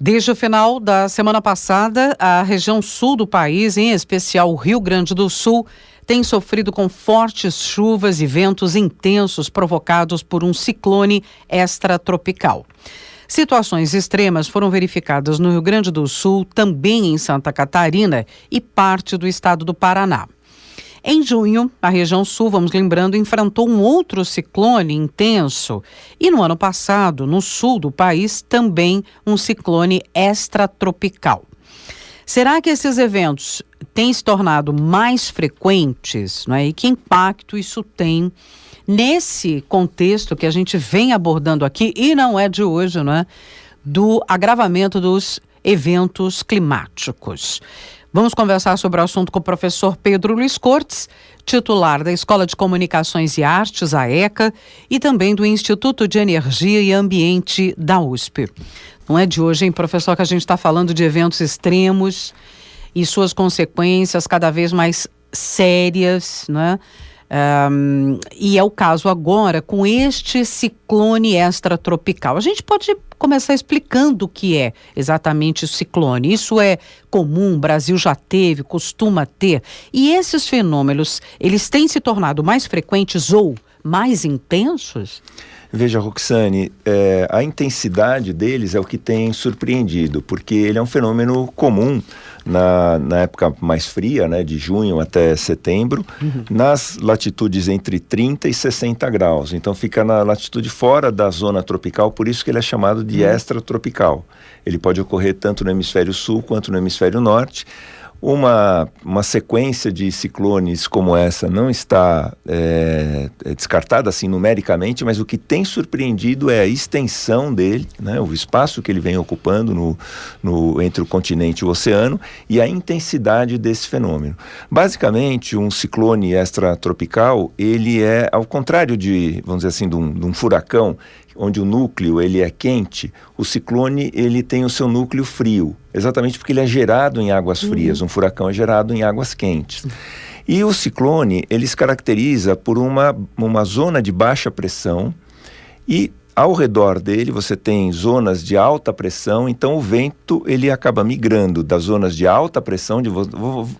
Desde o final da semana passada, a região sul do país, em especial o Rio Grande do Sul, tem sofrido com fortes chuvas e ventos intensos provocados por um ciclone extratropical. Situações extremas foram verificadas no Rio Grande do Sul, também em Santa Catarina e parte do estado do Paraná. Em junho, a região sul, vamos lembrando, enfrentou um outro ciclone intenso e no ano passado, no sul do país, também um ciclone extratropical. Será que esses eventos têm se tornado mais frequentes, não é? E que impacto isso tem nesse contexto que a gente vem abordando aqui, e não é de hoje, não é? Do agravamento dos eventos climáticos. Vamos conversar sobre o assunto com o professor Pedro Luiz Cortes, titular da Escola de Comunicações e Artes, a ECA, e também do Instituto de Energia e Ambiente da USP. Não é de hoje, hein, professor, que a gente está falando de eventos extremos e suas consequências cada vez mais sérias, né? E é o caso agora com este ciclone extratropical. A gente pode começar explicando o que é exatamente o ciclone. Isso é comum, o Brasil já teve, costuma ter. E esses fenômenos, eles têm se tornado mais frequentes ou mais intensos? Veja, Roxane, a intensidade deles é o que tem surpreendido, porque ele é um fenômeno comum na época mais fria, né, de junho até setembro, nas latitudes entre 30 e 60 graus. Então fica na latitude fora da zona tropical, por isso que ele é chamado de extratropical. Ele pode ocorrer tanto no hemisfério sul quanto no hemisfério norte. Uma sequência de ciclones como essa não está descartada assim numericamente, mas o que tem surpreendido é a extensão dele, né, o espaço que ele vem ocupando entre o continente e o oceano e a intensidade desse fenômeno. Basicamente, um ciclone extratropical, ele é, ao contrário de, vamos dizer assim, de um furacão, onde o núcleo ele é quente, o ciclone ele tem o seu núcleo frio, exatamente porque ele é gerado em águas frias, um furacão é gerado em águas quentes. E o ciclone, ele se caracteriza por uma zona de baixa pressão e ao redor dele você tem zonas de alta pressão, então o vento ele acaba migrando das zonas de alta pressão,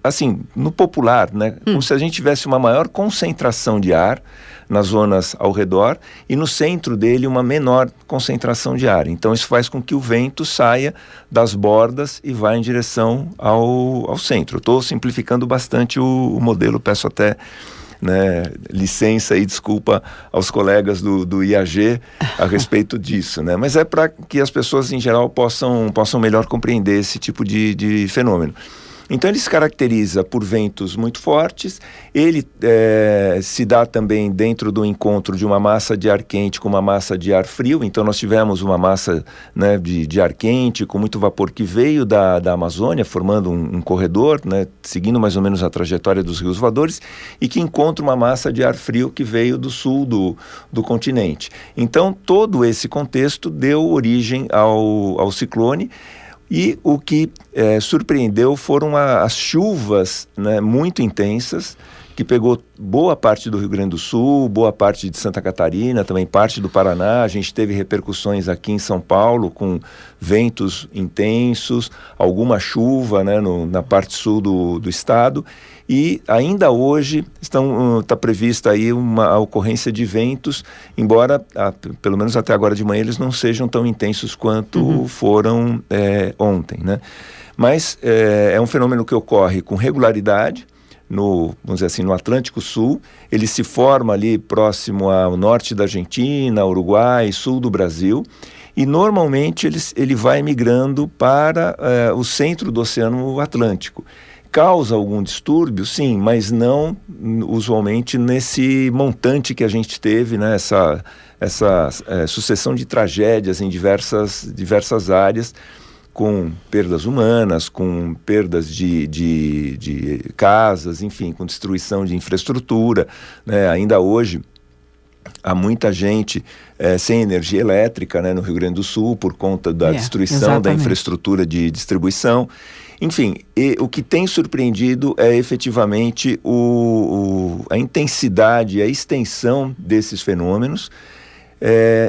assim, no popular, né? Como se a gente tivesse uma maior concentração de ar nas zonas ao redor e no centro dele uma menor concentração de ar. Então isso faz com que o vento saia das bordas e vá em direção ao centro. Estou simplificando bastante o modelo, peço até licença e desculpa aos colegas do IAG a respeito disso, né? Mas é para que as pessoas em geral possam melhor compreender esse tipo de fenômeno. Então ele se caracteriza por ventos muito fortes, ele se dá também dentro do encontro de uma massa de ar quente com uma massa de ar frio. Então nós tivemos uma massa, né, de ar quente com muito vapor que veio da Amazônia, formando um corredor, né, seguindo mais ou menos a trajetória dos rios voadores, e que encontra uma massa de ar frio que veio do sul do continente. Então todo esse contexto deu origem ao ciclone. E o que surpreendeu foram as chuvas, né, muito intensas, que pegou boa parte do Rio Grande do Sul, boa parte de Santa Catarina, também parte do Paraná. A gente teve repercussões aqui em São Paulo com ventos intensos, alguma chuva, né, na parte sul do estado. E ainda hoje está prevista aí a ocorrência de ventos, embora, pelo menos até agora de manhã, eles não sejam tão intensos quanto foram ontem, né? Mas é um fenômeno que ocorre com regularidade, vamos dizer assim, no Atlântico Sul. Ele se forma ali próximo ao norte da Argentina, Uruguai, sul do Brasil. E normalmente ele vai migrando para o centro do Oceano Atlântico. Causa algum distúrbio? Sim, mas não usualmente nesse montante que a gente teve, né? Essa sucessão de tragédias em diversas áreas, com perdas humanas, com perdas de casas, enfim, com destruição de infraestrutura, né? Ainda hoje há muita gente sem energia elétrica, né, no Rio Grande do Sul, por conta da destruição exatamente. Da infraestrutura de distribuição. Enfim, o que tem surpreendido é efetivamente a intensidade, a extensão desses fenômenos.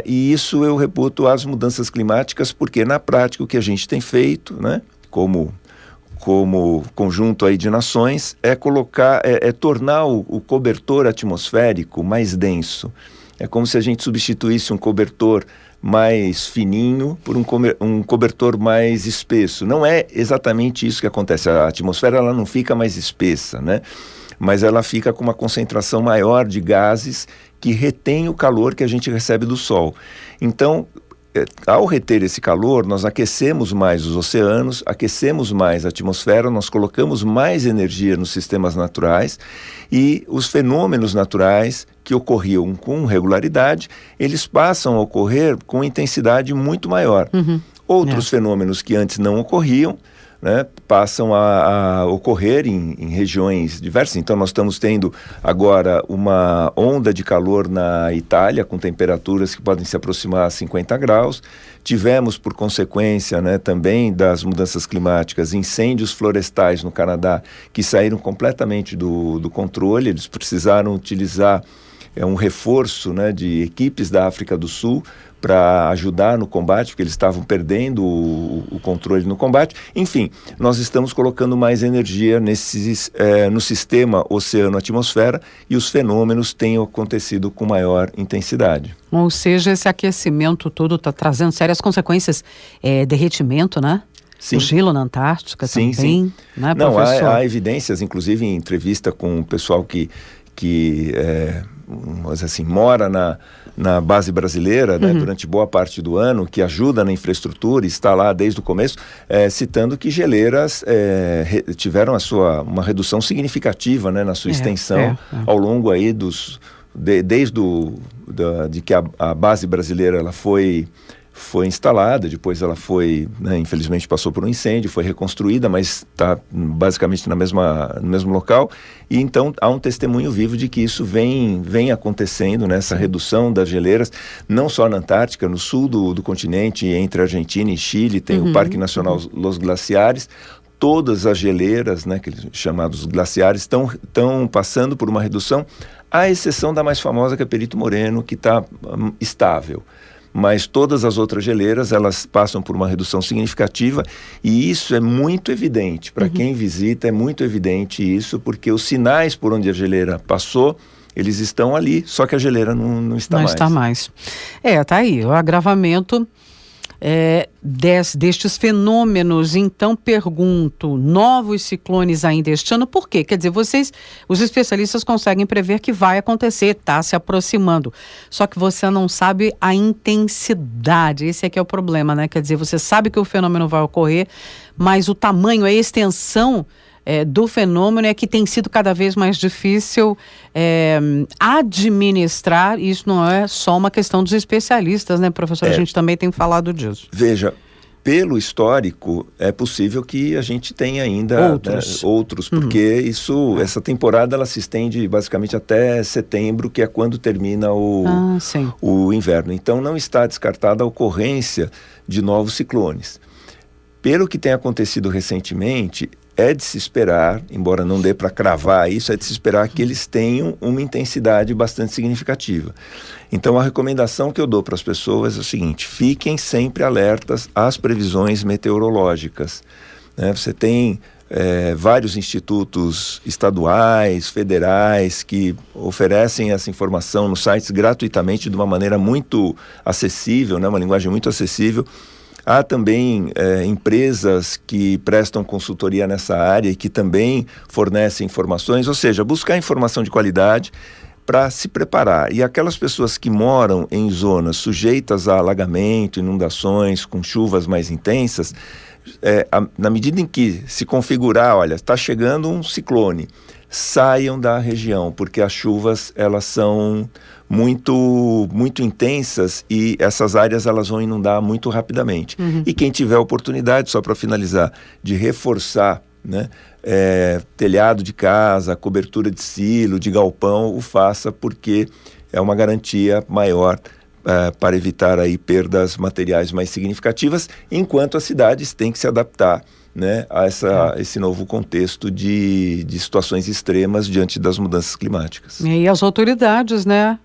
E isso eu reputo às mudanças climáticas, porque na prática o que a gente tem feito, né, como conjunto aí de nações, é tornar o cobertor atmosférico mais denso. É como se a gente substituísse um cobertor mais fininho por um cobertor mais espesso. Não é exatamente isso que acontece. A atmosfera ela não fica mais espessa, né? Mas ela fica com uma concentração maior de gases que retém o calor que a gente recebe do Sol. Então, ao reter esse calor, nós aquecemos mais os oceanos, aquecemos mais a atmosfera, nós colocamos mais energia nos sistemas naturais e os fenômenos naturais que ocorriam com regularidade, eles passam a ocorrer com intensidade muito maior. Outros fenômenos que antes não ocorriam, né, passam a ocorrer em regiões diversas. Então nós estamos tendo agora uma onda de calor na Itália, com temperaturas que podem se aproximar a 50 graus. Tivemos, por consequência, né, também das mudanças climáticas, incêndios florestais no Canadá que saíram completamente do controle. Eles precisaram utilizar um reforço, né, de equipes da África do Sul para ajudar no combate, porque eles estavam perdendo o controle no combate. Enfim, nós estamos colocando mais energia no sistema oceano-atmosfera e os fenômenos têm acontecido com maior intensidade. Ou seja, esse aquecimento todo está trazendo sérias consequências, derretimento, né? Sim. O gelo na Antártica também, sim. Né, não, professor? Há evidências, inclusive em entrevista com o pessoal que assim, mora na base brasileira, né, durante boa parte do ano, que ajuda na infraestrutura, está lá desde o começo, citando que geleiras tiveram uma redução significativa, né, na sua extensão ao longo aí desde que a base brasileira ela foi instalada, depois ela foi, né, infelizmente passou por um incêndio, foi reconstruída, mas está basicamente no mesmo local, e então há um testemunho vivo de que isso vem acontecendo, né, essa redução das geleiras, não só na Antártica, no sul do continente, entre Argentina e Chile, tem o Parque Nacional Los Glaciares. Todas as geleiras, né, chamados glaciares, estão passando por uma redução, à exceção da mais famosa, que é Perito Moreno, que está estável. Mas todas as outras geleiras, elas passam por uma redução significativa, e isso é muito evidente. Para quem visita, é muito evidente isso, porque os sinais por onde a geleira passou, eles estão ali, só que a geleira não está mais. Não está mais. Tá aí, o agravamento destes fenômenos. Então pergunto, novos ciclones ainda este ano, por quê? Quer dizer, os especialistas conseguem prever que vai acontecer, está se aproximando, só que você não sabe a intensidade, esse é que é o problema, né? Quer dizer, você sabe que o fenômeno vai ocorrer, mas o tamanho, a extensão do fenômeno é que tem sido cada vez mais difícil administrar. Isso não é só uma questão dos especialistas, né, professor? A gente também tem falado disso. Veja, pelo histórico, é possível que a gente tenha ainda outros, porque essa temporada ela se estende basicamente até setembro, que é quando termina o inverno. Então não está descartada a ocorrência de novos ciclones. Pelo que tem acontecido recentemente, é de se esperar, embora não dê para cravar isso, é de se esperar que eles tenham uma intensidade bastante significativa. Então a recomendação que eu dou para as pessoas é o seguinte: fiquem sempre alertas às previsões meteorológicas, né? Você tem vários institutos estaduais, federais, que oferecem essa informação nos sites gratuitamente, de uma maneira muito acessível, né? Uma linguagem muito acessível. Há também empresas que prestam consultoria nessa área e que também fornecem informações, ou seja, buscar informação de qualidade para se preparar. E aquelas pessoas que moram em zonas sujeitas a alagamento, inundações, com chuvas mais intensas, na medida em que se configurar, olha, está chegando um ciclone, saiam da região, porque as chuvas elas são muito intensas e essas áreas elas vão inundar muito rapidamente. E quem tiver oportunidade, só para finalizar, de reforçar, né, telhado de casa, cobertura de silo, de galpão, o faça, porque é uma garantia maior para evitar aí perdas materiais mais significativas, enquanto as cidades têm que se adaptar né, a esse novo contexto de situações extremas diante das mudanças climáticas. E as autoridades, né,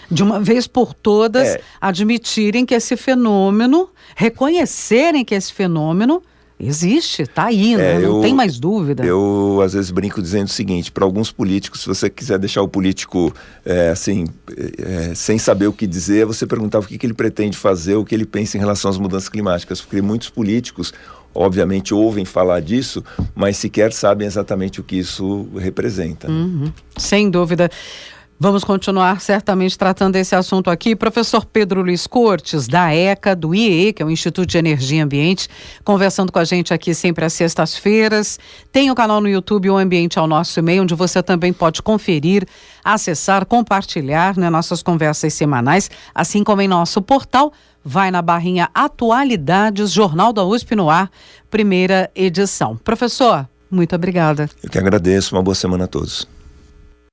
de uma vez por todas, admitirem que esse fenômeno, reconhecerem que esse fenômeno existe, está aí, né? Não tem mais dúvida. Eu, às vezes, brinco dizendo o seguinte, para alguns políticos, se você quiser deixar o político, sem saber o que dizer, você perguntava o que ele pretende fazer, o que ele pensa em relação às mudanças climáticas, porque muitos políticos, obviamente, ouvem falar disso, mas sequer sabem exatamente o que isso representa. Né? Sem dúvida. Vamos continuar certamente tratando desse assunto aqui. Professor Pedro Luiz Cortes, da ECA, do IEE, que é o Instituto de Energia e Ambiente, conversando com a gente aqui sempre às sextas-feiras. Tem o canal no YouTube, O Ambiente ao Nosso E-mail, onde você também pode conferir, acessar, compartilhar, né, nossas conversas semanais, assim como em nosso portal. Vai na barrinha Atualidades, Jornal da USP no Ar, primeira edição. Professor, muito obrigada. Eu que agradeço, uma boa semana a todos.